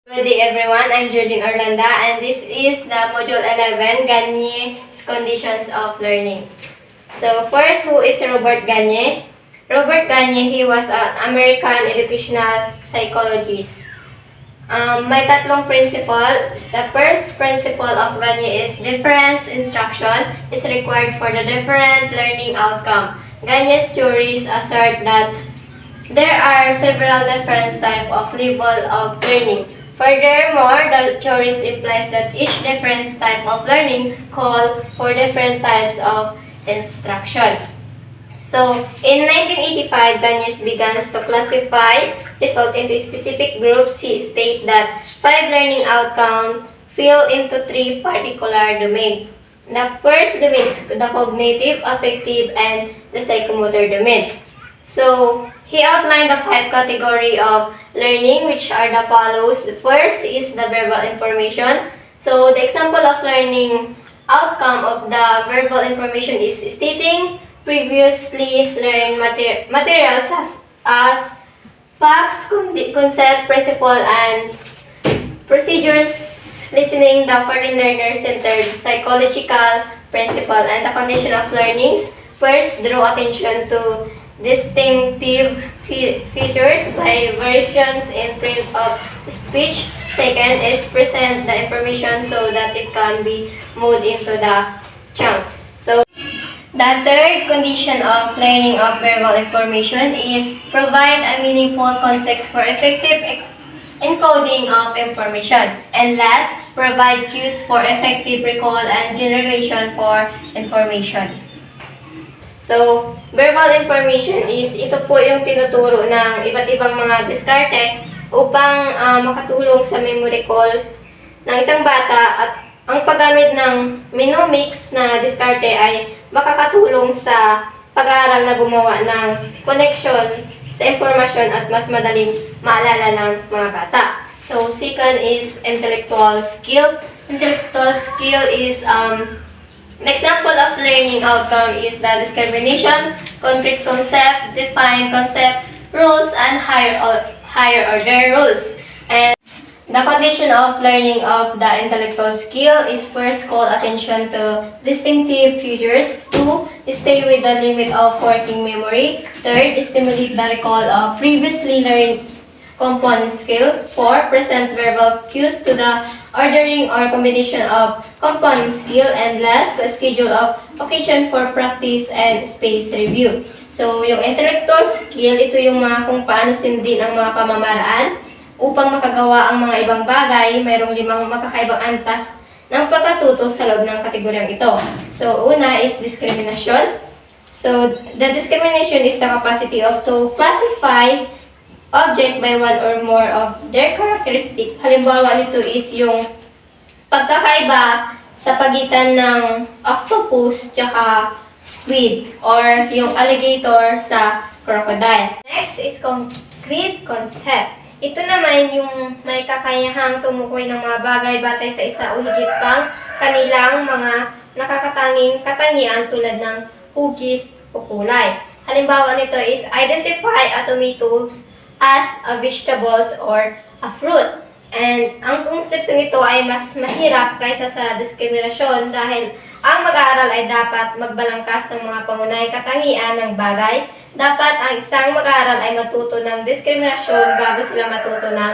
Good day everyone, I'm Julie Orlanda and this is the Module 11, Gagne's Conditions of Learning. So first, who is Robert Gagne? Robert Gagne, he was an American educational psychologist. May tatlong principle. The first principle of Gagne is difference instruction is required for the different learning outcome. Gagne's theories assert that there are several different types of level of learning. Furthermore, the theories implies that each different type of learning call for different types of instruction. So, in 1985, Gagne begins to classify results into specific groups. He states that 5 learning outcomes fall into 3 particular domains. The first domain is the cognitive, affective, and the psychomotor domain. So, he outlined the 5 categories of learning, which are the follows. The first is the verbal information. So, the example of learning outcome of the verbal information is stating previously learned materials as facts, concept, principle, and procedures. Listening, the foreign learner-centered psychological principle, and the condition of learnings. First, draw attention to distinctive features by variations in print of speech. Second is present the information so that it can be moved into the chunks. So, the third condition of learning of verbal information is provide a meaningful context for effective encoding of information. And last, provide cues for effective recall and generation for information. So, verbal information is ito po yung tinuturo ng iba't ibang mga diskarte upang makatulong sa memory recall ng isang bata, at ang paggamit ng mnemonics na diskarte ay makakatulong sa pag-aaral na gumawa ng connection sa impormasyon at mas madaling maalala ng mga bata. So, second is intellectual skill. Intellectual skill is an example of learning outcome is the discrimination, concrete concept, defined concept, rules, and higher order rules. And the condition of learning of the intellectual skill is first, call attention to distinctive features. 2, stay with the limit of working memory. Third, stimulate the recall of previously learned component skill. 4, present verbal cues to the ordering or combination of component skill. And last, schedule of occasion for practice and space review. So, yung intellectual skill, ito yung mga kung paano sindin ang mga pamamaraan upang makagawa ang mga ibang bagay. Mayroong 5 magkakaibang antas ng pagkatuto sa loob ng kategoryang ito. So, una is discrimination. So, the discrimination is the capacity of to classify object by one or more of their characteristic. Halimbawa nito is yung pagkakaiba sa pagitan ng octopus tsaka squid, or yung alligator sa crocodile. Next is concrete concept. Ito naman yung may kakayahang tumukoy ng mga bagay batay sa isa o higit pang kanilang mga nakakatanging katangian tulad ng hugis o kulay. Halimbawa nito is identify a tomato as a vegetables or a fruit. And ang konseptong ito ay mas mahirap kaysa sa diskriminasyon dahil ang mag-aaral ay dapat magbalangkas ng mga pangunahing katangian ng bagay. Dapat ang isang mag-aaral ay matuto ng diskriminasyon bago sila matuto ng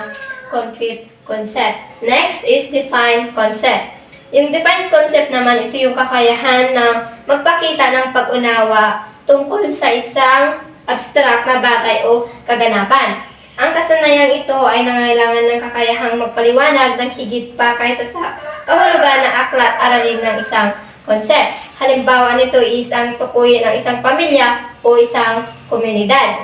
concrete concept. Next is defined concept. Yung defined concept naman, ito yung kakayahan ng magpakita ng pag-unawa tungkol sa isang abstract na bagay o kaganapan. Ang kasanayang ito ay nangailangan ng kakayahang magpaliwanag ng higit pa kaysa sa kahulugan ng aklat aralin ng isang concept. Halimbawa nito is ang tukuyin ng isang pamilya o isang komunidad.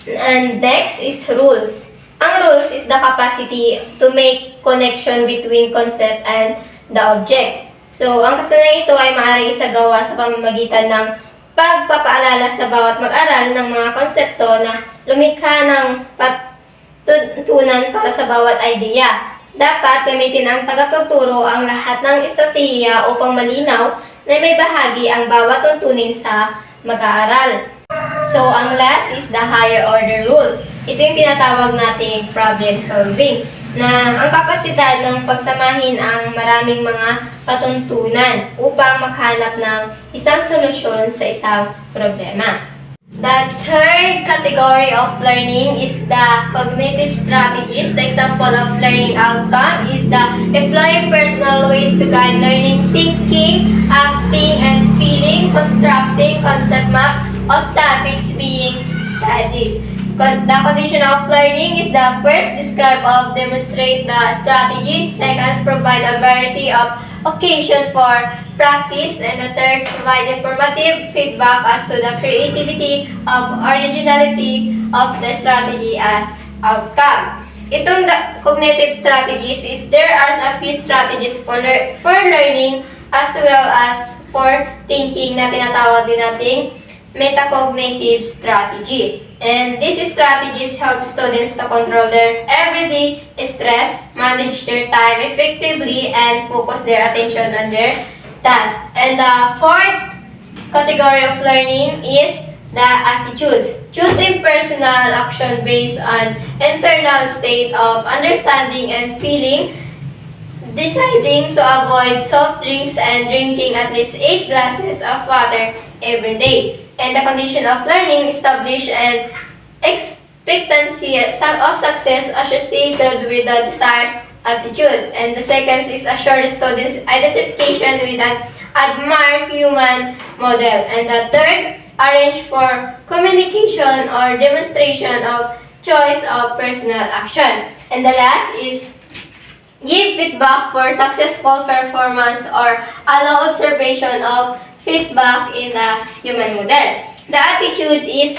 And next is rules. Ang rules is the capacity to make connection between concept and the object. So, ang kasanayang ito ay maaaring isagawa sa pamamagitan ng pagpapaalala sa bawat mag-aral ng mga konsepto na lumikha ng patutunan para sa bawat idea. Dapat gamitin ang tagapagturo ang lahat ng estratehiya upang malinaw na may bahagi ang bawat tuntunin sa mag-aaral. So, ang last is the higher order rules. Ito yung tinatawag nating problem solving. na ang kapasidad ng pagsamahin ang maraming mga patuntunan upang maghanap ng isang solusyon sa isang problema. The third category of learning is the cognitive strategies. The example of learning outcome is the employing personal ways to guide learning, thinking, acting, and feeling, constructing concept map of topics being studied. The condition of learning is the first, describe or demonstrate the strategy. Second, provide a variety of occasion for practice. And the third, provide informative feedback as to the creativity of originality of the strategy as outcome. Itong cognitive strategies is there are a few strategies for learning as well as for thinking na tinatawag din nating metacognitive strategy. And these strategies help students to control their everyday stress, manage their time effectively, and focus their attention on their task. And the fourth category of learning is the attitudes. Choosing personal action based on internal state of understanding and feeling, deciding to avoid soft drinks and drinking at least 8 glasses of water every day. And the condition of learning, establish an expectancy of success associated with the desired attitude. And the second is assure the students' identification with an admired human model. And the third, arrange for communication or demonstration of choice of personal action. And the last is give feedback for successful performance or allow observation of feedback in the human model. The attitude is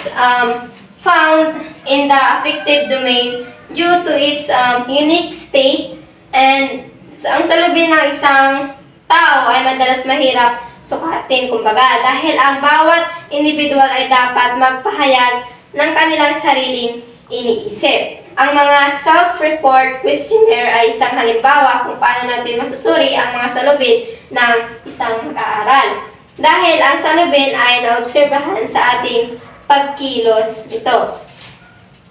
found in the affective domain due to its unique state, and ang salubin ng isang tao ay madalas mahirap sukatin, kumbaga, dahil ang bawat individual ay dapat magpahayag ng kanilang sariling iniisip. Ang mga self-report questionnaire ay isang halimbawa kung paano natin masusuri ang mga salubin ng isang mag-aaral. Dahil ang salubin ay naobserbahan sa ating pagkilos nito.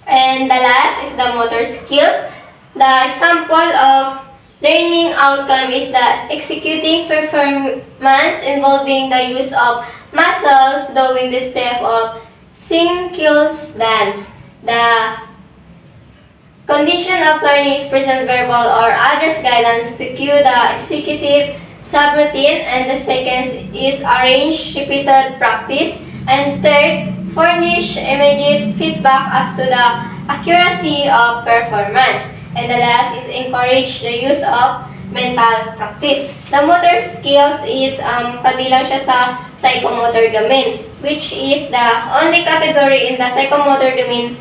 And the last is the motor skill. The example of learning outcome is the executing performance involving the use of muscles doing the step of Sinkil's dance. The condition of learning is present verbal or others guidance to cue the executive subroutine, and the second is arrange repeated practice, and third, furnish immediate feedback as to the accuracy of performance, and the last is encourage the use of mental practice. The motor skills is kabilang siya sa psychomotor domain, which is the only category in the psychomotor domain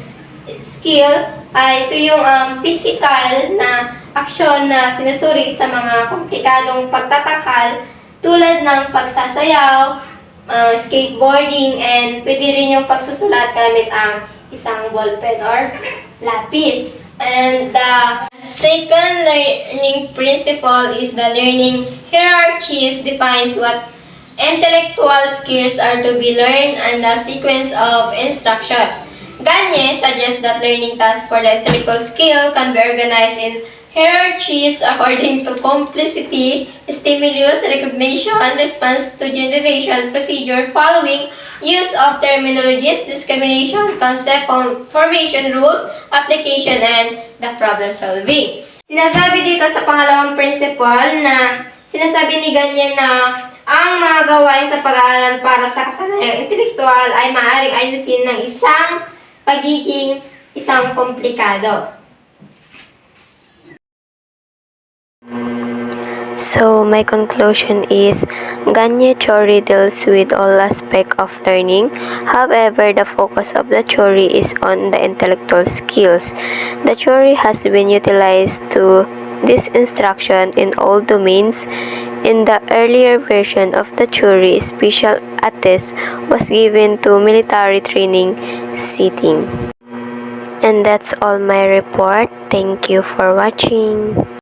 skill ay ito yung physical na aksyon na sinusuri sa mga komplikadong pagtatakal tulad ng pagsasayaw, skateboarding, and pwede rin yung pagsusulat gamit ang isang ballpen or lapis. And the second learning principle is the learning hierarchies defines what intellectual skills are to be learned and the sequence of instruction. Gagne suggests that learning tasks for the intellectual skill can be organized in hierarchies according to complexity, stimulus, recognition, response to generation, procedure, following, use of terminologies, discrimination, concept, formation, rules, application, and the problem solving. Sinasabi dito sa pangalawang principle na sinasabi ni Gagne na ang mga gawain sa pag-aaral para sa kasanayang intelektual ay maaaring ayusin ng isang komplikado. So, my conclusion is, Gagne theory deals with all aspects of learning. However, the focus of the theory is on the intellectual skills. The theory has been utilized to this instruction in all domains. In the earlier version of the theory, special attention was given to military training setting. And that's all my report. Thank you for watching.